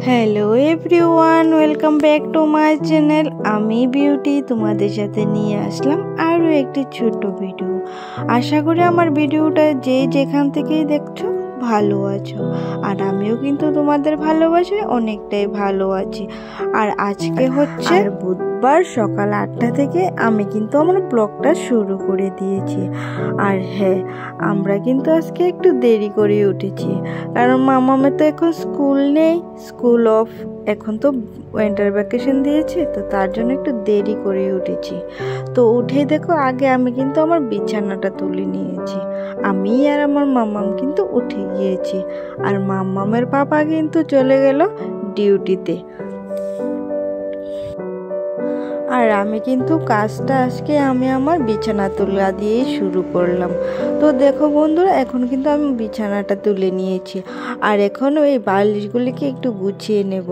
Hello everyone, welcome back to my channel. আমি beauty তোমাদের সাথে নিয়ে আসলাম আরও একটি ছোট্ট ভিডিও। আশা করি আমার ভিডিওটা যে যেখান থেকেই দেখছো ভালো আছো, আর আমিও কিন্তু তোমাদের ভালোবাসায় অনেকটাই ভালো আছি। আর আজকে হচ্ছে বুধবার সকাল 8টা থেকে আমি কিন্তু আমার ব্লগটা শুরু করে দিয়েছি। আর হ্যাঁ, আমরা কিন্তু আজকে একটু দেরি করে উঠেছি, কারণ মামামের তো এখন স্কুল নেই, স্কুল অফ, এখন তো উইন্টার ভ্যাকেশন দিয়েছে, তো তার জন্য একটু দেরি করে উঠেছি। তো উঠেই দেখো আগে আমি কিন্তু আমার বিছানাটা তুলে নিয়েছি। আমি আর আমার মামাম কিন্তু উঠে গিয়েছি, আর মামামের পাপা কিন্তু চলে গেল ডিউটিতে। আর আমি কিন্তু কাজটা আজকে আমি আমার বিছানা তোলা দিয়েই শুরু করলাম। তো দেখো বন্ধুরা, এখন কিন্তু আমি বিছানাটা তুলে নিয়েছি, আর এখন ওই বালিশগুলিকে একটু গুছিয়ে নেব।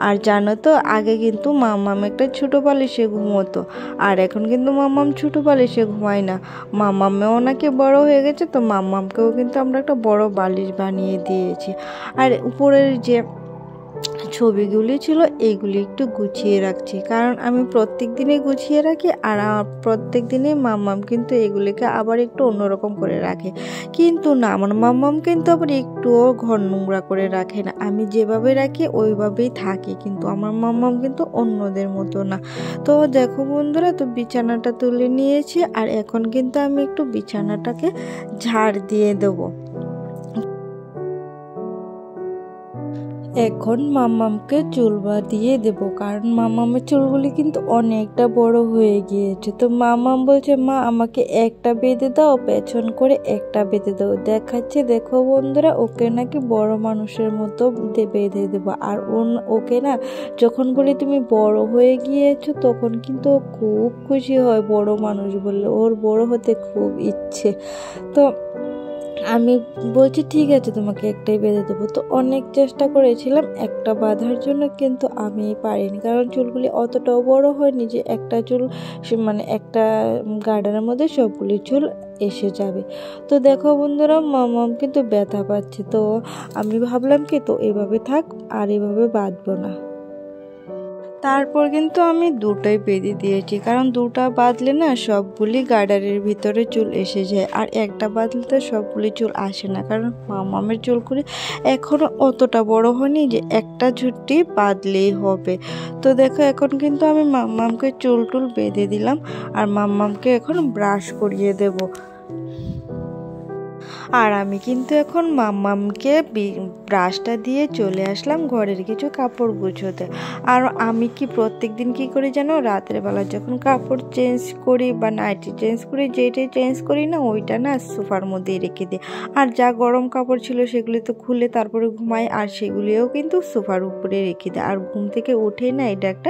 আর জানো তো, আগে কিন্তু মামাম একটা ছোটো বালিশে ঘুমোতো, আর এখন কিন্তু মামাম ছোটো বালিশে ঘুমায় না। মামামেও নাকি বড় হয়ে গেছে, তো মামামকেও কিন্তু আমরা একটা বড় বালিশ বানিয়ে দিয়েছি। আর উপরের যে ছবিগুলি ছিল এইগুলি একটু গুছিয়ে রাখছি, কারণ আমি প্রত্যেক দিনই গুছিয়ে রাখি, আর প্রত্যেক দিনই মাম্মাম কিন্তু এগুলিকে আবার একটু অন্যরকম করে রাখে। কিন্তু না, আমার মাম্মাম কিন্তু আবার একটুও ঘর নোংরা করে রাখে না। আমি যেভাবে রাখি ওইভাবেই থাকি, কিন্তু আমার মাম্মাম কিন্তু অন্যদের মতো না। তো দেখো বন্ধুরা, তো বিছানাটা তুলে নিয়েছি, আর এখন কিন্তু আমি একটু বিছানাটাকে ঝাড় দিয়ে দেবো। এখন মামামকে চুল দিয়ে দেব, কারণ মামামের চুলগুলি কিন্তু অনেকটা বড় হয়ে গিয়েছে। তো মামাম বলছে, মা আমাকে একটা বেঁধে দাও, পেছন করে একটা বেঁধে দাও। দেখাচ্ছে দেখো বন্ধুরা, ওকে নাকি বড় মানুষের মতো বেঁধে দেবো। আর ওকে না, যখন বলি তুমি বড় হয়ে গিয়েছো, তখন কিন্তু ও খুব খুশি হয়। বড় মানুষ বললে ওর বড় হতে খুব ইচ্ছে। তো আমি বলছি ঠিক আছে, তোমাকে একটাই বেঁধে দেবো। তো অনেক চেষ্টা করেছিলাম একটা বাঁধার জন্য, কিন্তু আমি পারিনি, কারণ চুলগুলি অতটাও বড় হয়নি যে একটা চুল মানে একটা গার্ডারের মধ্যে সবগুলি চুল এসে যাবে। তো দেখো বন্ধুরা, মামাম কিন্তু ব্যথা পাচ্ছে। তো আমি ভাবলাম কি, তো এভাবে থাক, আর এভাবে বাঁধবো না। তারপর কিন্তু আমি দুটোই বেঁধে দিয়েছি, কারণ দুটো বাঁধলে না সবগুলি গার্ডারের ভিতরে চুল এসে যায়, আর একটা বাঁধলে তো সবগুলি চুল আসে না, কারণ মামামের চুলগুলি এখনও অতটা বড় হয়নি যে একটা ঝুঁটি বাঁধলেই হবে। তো দেখো, এখন কিন্তু আমি মামামকে চুল বেঁধে দিলাম, আর মামামকে এখন ব্রাশ করিয়ে দেবো। আর আমি কিন্তু এখন মাম্মামকে ব্রাশটা দিয়ে চলে আসলাম ঘরের কিছু কাপড় গুছোতে। আর আমি কি প্রত্যেক দিন কী করি জানো, রাতের বেলা যখন কাপড় চেঞ্জ করি বা নাইটি চেঞ্জ করি, যেটাই চেঞ্জ করি না, ওইটা না সোফার মধ্যেই রেখে দিই। আর যা গরম কাপড় ছিল সেগুলি তো খুলে তারপরে ঘুমাই, আর সেগুলিও কিন্তু সোফার উপরে রেখে দিই। আর ঘুম থেকে উঠে না, এটা একটা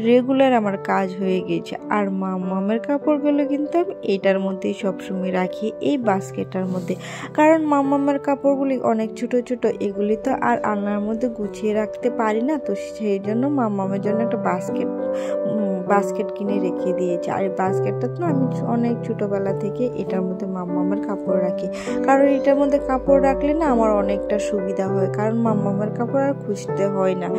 রেগুলার আমার কাজ হয়ে গিয়েছে। আর মাম্মামের কাপড়গুলো কিন্তু আমি এটার মধ্যেই সবসময় রাখি, এই বাস্কেটটার মধ্যে, কারণ মামামের কাপড়গুলি অনেক ছোট ছোট, এগুলি তো আর আলনার মধ্যে গুছিয়ে রাখতে পারি না। তো সেই জন্য মামামের জন্য একটা বাস্কেট কিনে রেখে দিয়েছি। আর এই বাস্কেটটা তো আমি অনেক ছোটোবেলা থেকে এটার মধ্যে মামামের কাপড় রাখি, কারণ এটার মধ্যে কাপড় রাখলে না আমার অনেকটা সুবিধা হয়, কারণ মামামের কাপড় আর খুঁজতে হয় না।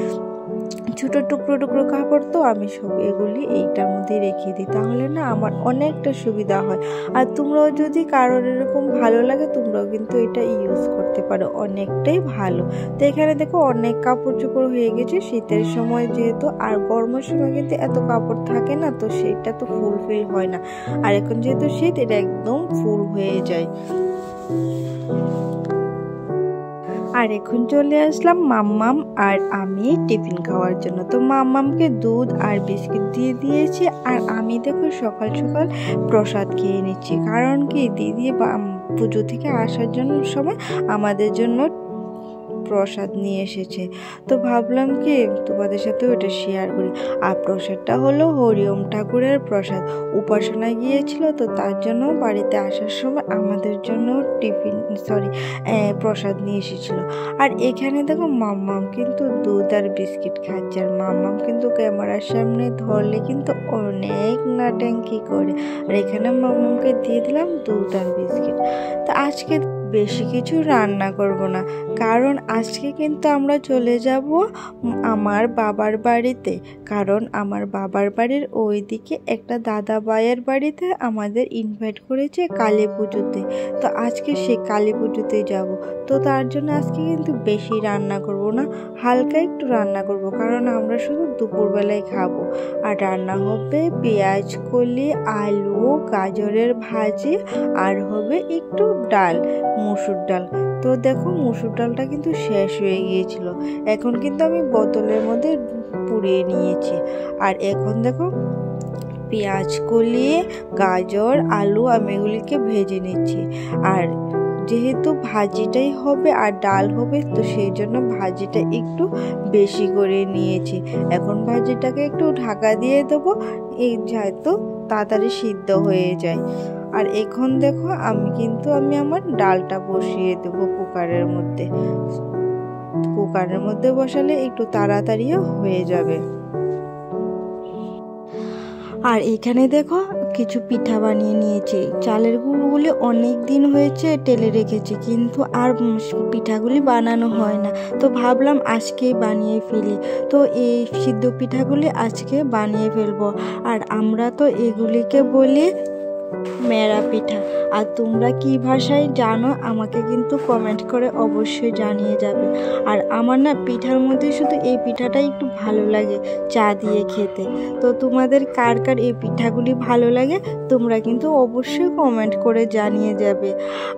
ছোটো টুকরো টুকরো কাপড় তো আমি সব এগুলি এইটার মধ্যে রেখে দিই, তাহলে না আমার অনেকটা সুবিধা হয়। আর তোমরাও যদি কারোর এরকম ভালো লাগে, তোমরাও কিন্তু এটা ইউজ করতে পারো, অনেকটাই ভালো। তো এখানে দেখো অনেক কাপড় চোপড় হয়ে গেছে শীতের সময় যেহেতু, আর গরমের সময় কিন্তু এত কাপড় থাকে না, তো সেটা তো ফুলফিল হয় না। আর এখন যেহেতু শীত, এটা একদম ফুল হয়ে যায়। আর এখন চলে আসলাম মাম্মাম আর আমি টিফিন খাওয়ার জন্য। তো মাম্মামকে দুধ আর বিস্কিট দিয়ে দিয়েছি, আর আমি দেখো সকাল সকাল প্রসাদ খেয়ে নিচ্ছি, কারণ কি দিদি পুজো থেকে আসার জন্য সময় আমাদের জন্য প্রসাদ নিয়ে এসেছে। তো ভাবলাম কি তোমাদের সাথে ওটা শেয়ার করি। আর প্রসাদটা হলো হরিওম ঠাকুরের প্রসাদ, উপাসনায় গিয়েছিল, তো তার জন্য বাড়িতে আসার সময় আমাদের জন্য প্রসাদ নিয়ে এসেছিল। আর এখানে দেখো মাম্মাম কিন্তু দুধ আর বিস্কিট খাচ্ছে, আর মাম্মাম কিন্তু ক্যামেরার সামনে ধরলে কিন্তু অনেক নাটঙ্কি করে। আর এখানে মাম্মামকে দিয়ে দিলাম দুধ আর বিস্কিট। তো আজকে বেশি কিছু রান্না করব না, কারণ আজকে কিন্তু আমরা চলে যাব আমার বাবার বাড়িতে। কারণ আমার বাবার বাড়ির ওইদিকে একটা দাদা ভাইয়ের বাড়িতে আমাদের ইনভাইট করেছে কালী পুজোতে। তো আজকে সেই কালী পুজোতে যাব। তো তার জন্য আজকে কিন্তু বেশি রান্না করব না, হালকা একটু রান্না করব, কারণ আমরা শুধু দুপুরবেলায় খাবো। আর রান্না হবে পেঁয়াজ কলি, আলু, গাজরের ভাজি, আর হবে একটু ডাল, মসুর ডাল। তো দেখো মসুর ডালটা কিন্তু শেষ হয়ে গিয়েছিল, এখন কিন্তু আমি বোতলের মধ্যে পুড়িয়ে নিয়েছি। আর এখন দেখো পেঁয়াজ কলি, গাজর, আলু আমি এগুলিকে ভেজে নিচ্ছি। আর যেহেতু ভাজিটাই হবে আর ডাল হবে, তো সেই জন্য ভাজিটা একটু বেশি করে নিয়েছি। এখন ভাজিটাকে একটু ঢাকা দিয়ে দেবো, এই যাতে তাড়াতাড়ি সিদ্ধ হয়ে যায়। আর এখন দেখো আমি আমার ডালটা বসিয়ে দেবো কুকারের মধ্যে। কুকারের মধ্যে বসালে একটু তাড়াতাড়িও হয়ে যাবে। আর এখানে দেখো কিছু পিঠা বানিয়ে নিয়েছি। চালের গুঁড়োগুলি অনেক দিন হয়েছে টেলে রেখেছি, কিন্তু আর পিঠাগুলি বানানো হয় না। তো ভাবলাম আজকেই বানিয়ে ফেলি। তো এই সিদ্ধ পিঠাগুলি আজকে বানিয়ে ফেলবো। আর আমরা তো এগুলিকে বলি মেরা পিঠা। আর তোমরা কি ভাষায় জানো আমাকে কিন্তু কমেন্ট করে অবশ্যই জানিয়ে যাবে। আর আমার না পিঠার মধ্যে শুধু এই পিঠাটাই একটু ভালো লাগে চা দিয়ে খেতে। তো তোমাদের কার কার এই পিঠাগুলি ভালো লাগে তোমরা কিন্তু অবশ্যই কমেন্ট করে জানিয়ে যাবে।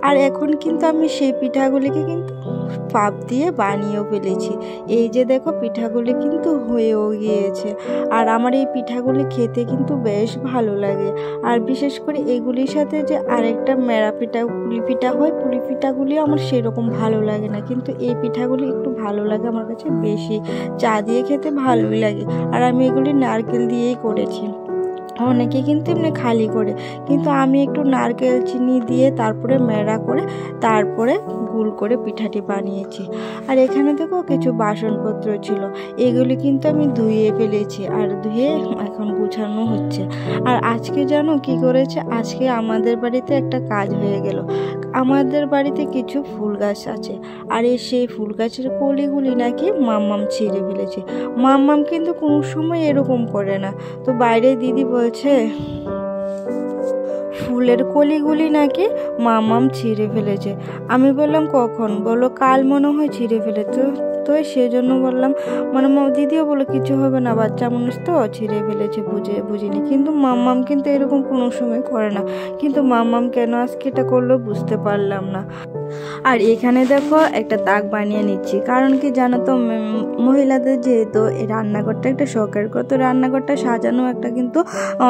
আর এখন কিন্তু আমি সেই পিঠাগুলিকে কিন্তু পাপ দিয়ে বানিয়েও ফেলেছি। এই যে দেখো পিঠাগুলি কিন্তু হয়েও গিয়েছে। আর আমার এই পিঠাগুলি খেতে কিন্তু বেশ ভালো লাগে। আর বিশেষ করে এগুলির সাথে যে আরেকটা মেরা পিঠা, পুলি পিঠা হয়, পুলি পিঠাগুলি আমার সেরকম ভালো লাগে না, কিন্তু এই পিঠাগুলি একটু ভালো লাগে আমার কাছে বেশি। চা দিয়ে খেতে ভালোই লাগে। আর আমি এগুলি নারকেল দিয়েই করেছি। অনেকে কিন্তু এমনি খালি করে, কিন্তু আমি একটু নারকেল চিনি দিয়ে তারপরে মেরা করে তারপরে গুল করে পিঠাটি বানিয়েছি। আর এখানে দেখো কিছু বাসনপত্র ছিল, এগুলি কিন্তু আমি ধুয়ে ফেলেছি আর ধুয়ে এখন গুছানো হচ্ছে। আর আজকে জানো কি করেছে, আজকে আমাদের বাড়িতে একটা কাজ হয়ে গেল। আমাদের বাড়িতে কিছু ফুল গাছ আছে, আর সেই ফুল গাছের কলিগুলি নাকি মাম্মাম ছিঁড়ে ফেলেছে। মাম্মাম কিন্তু কোনো সময় এরকম করে না। তো বাইরে দিদি বলছে ফুলের কলিগুলি নাকি মাম্মাম ছিঁড়ে ফেলেছে। আমি বললাম কখন? বললো কাল মনে হয় ছিঁড়ে ফেলেছে। তো সেজন্য বললাম, মানে দিদিও বলো কিছু হবে না, বাচ্চা মানুষ তো ছিঁড়ে ফেলেছে, বুঝিনি। কিন্তু মাম্মাম কিন্তু এরকম কোনো সময় করে না, কিন্তু মাম্মাম কেন আজকে এটা করলো বুঝতে পারলাম না। আর এখানে দেখো একটা তাক বানিয়ে নিচ্ছি, কারণ কি জানো তো মহিলাদের যেহেতু এই রান্নাঘরটা একটা শখের ঘর, তো রান্নাঘরটা সাজানো একটা কিন্তু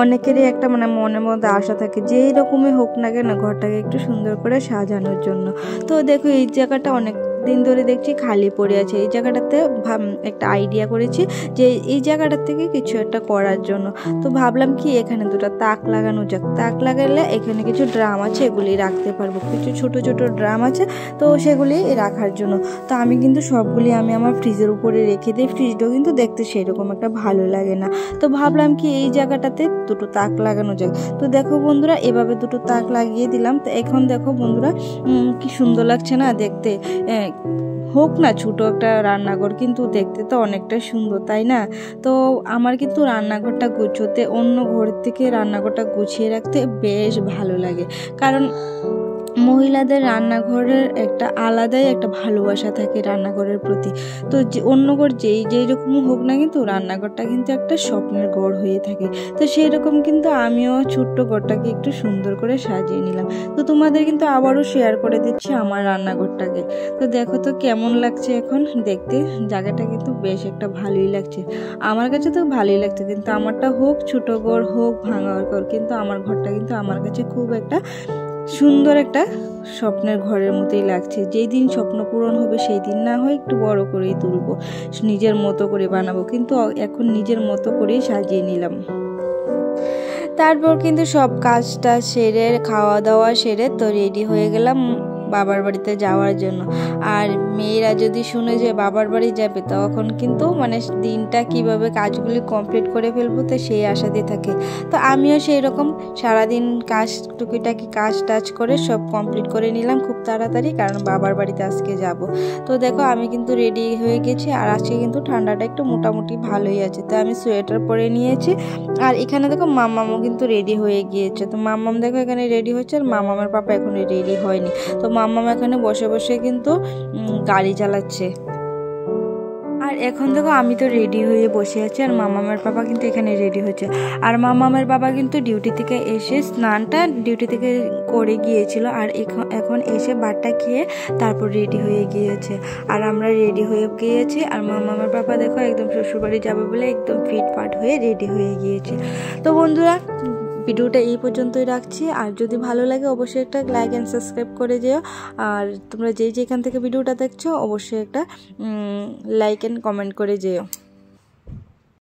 অনেকেরই একটা মানে মনের মধ্যে আশা থাকে যে এইরকমই হোক না কেন ঘরটাকে একটু সুন্দর করে সাজানোর জন্য। তো দেখো এই জায়গাটা অনেক দিন ধরে দেখছি খালি পড়ে আছে। এই জায়গাটাতে একটা আইডিয়া করেছি যে এই জায়গাটার থেকে কিছু একটা করার জন্য। তো ভাবলাম কি এখানে দুটো তাক লাগানো যাক। তাক লাগালে এখানে কিছু ড্রাম আছে, এগুলি রাখতে পারবো। কিছু ছোট ছোট ড্রাম আছে, তো সেগুলি রাখার জন্য। তো আমি কিন্তু সবগুলি আমি আমার ফ্রিজের উপরে রেখে দিই। ফ্রিজটাও কিন্তু দেখতে সেরকম একটা ভালো লাগে না। তো ভাবলাম কি এই জায়গাটাতে দুটো তাক লাগানো যাক। তো দেখো বন্ধুরা, এভাবে দুটো তাক লাগিয়ে দিলাম। তো এখন দেখো বন্ধুরা কি সুন্দর লাগছে না দেখতে। হোক না ছোটো একটা রান্নাঘর, কিন্তু দেখতে তো অনেকটা সুন্দর, তাই না? তো আমার কিন্তু রান্নাঘরটা গুছোতে অন্য ঘরের থেকে রান্নাঘরটা গুছিয়ে রাখতে বেশ ভালো লাগে। কারণ মহিলাদের রান্নাঘরের একটা আলাদাই একটা ভালোবাসা থাকে রান্নাঘরের প্রতি। তো যে অন্য ঘর যেই রকম হোক না, কিন্তু রান্নাঘরটা কিন্তু একটা স্বপ্নের ঘর হয়ে থাকে। তো সেই রকম কিন্তু আমিও ছোট্ট ঘরটাকে একটু সুন্দর করে সাজিয়ে নিলাম। তো তোমাদের কিন্তু আবারও শেয়ার করে দিচ্ছি আমার রান্নাঘরটাকে। তো দেখো তো কেমন লাগছে এখন দেখতে। জায়গাটা কিন্তু বেশ একটা ভালোই লাগছে, আমার কাছে তো ভালোই লাগছে। কিন্তু আমারটা হোক ছোট ঘর হোক ভাঙা ঘর, কিন্তু আমার ঘরটা কিন্তু আমার কাছে খুব একটা সুন্দর একটা স্বপ্নের ঘরের মতোই লাগছে। যেই দিন স্বপ্ন পূরণ হবে সেই দিন না হয় একটু বড় করেই তুলবো, নিজের মতো করে বানাবো। কিন্তু এখন নিজের মতো করেই সাজিয়ে নিলাম। তারপর কিন্তু সব কাজটা সেরে খাওয়া দাওয়া সেরে তো রেডি হয়ে গেলাম বাবার বাড়িতে যাওয়ার জন্য। আর মেয়েরা যদি শুনে যে বাবার বাড়ি যাবে তখন কিন্তু মানে দিনটা কিভাবে কাজগুলি কমপ্লিট করে ফেলবো তো সেই আশাতে থাকে। তো আমিও সেই রকম সারাদিন কাজ টুকিটাকি কাজ টাজ করে সব কমপ্লিট করে নিলাম খুব তাড়াতাড়ি, কারণ বাবার বাড়িতে আজকে যাব। তো দেখো আমি কিন্তু রেডি হয়ে গেছি, আর আজকে কিন্তু ঠান্ডাটা একটু মোটামুটি ভালোই আছে, তো আমি সোয়েটার পরে নিয়েছি। আর এখানে দেখো মাম্মামও কিন্তু রেডি হয়ে গিয়েছে। তো মাম্মাম দেখো এখানে রেডি হচ্ছে, আর মাম্মামের পাপা এখনো রেডি হয়নি। তো মাম্মাম এখানে বসে বসে কিন্তু গাড়ি চালাচ্ছে। আর এখন দেখো আমি তো রেডি হয়ে বসে আছি, আর মামামের বাবা কিন্তু এখানে রেডি হচ্ছে। আর মামামের বাবা কিন্তু ডিউটি থেকে এসে স্নানটা ডিউটি থেকে করে গিয়েছিল, আর এখন এসে ভাতটা খেয়ে তারপর রেডি হয়ে গিয়েছে। আর আমরা রেডি হয়ে গিয়েছি, আর মামামের বাবা দেখো একদম শ্বশুরবাড়ি যাবে বলে একদম ফিটফাট হয়ে রেডি হয়ে গিয়েছে। তো বন্ধুরা ভিডিওটা এই পর্যন্তই রাখছি, আর যদি ভালো লাগে অবশ্যই একটা লাইক অ্যান্ড সাবস্ক্রাইব করে যেও। আর তোমরা যেখান থেকে ভিডিওটা দেখছো অবশ্যই একটা লাইক অ্যান্ড কমেন্ট করে যেও।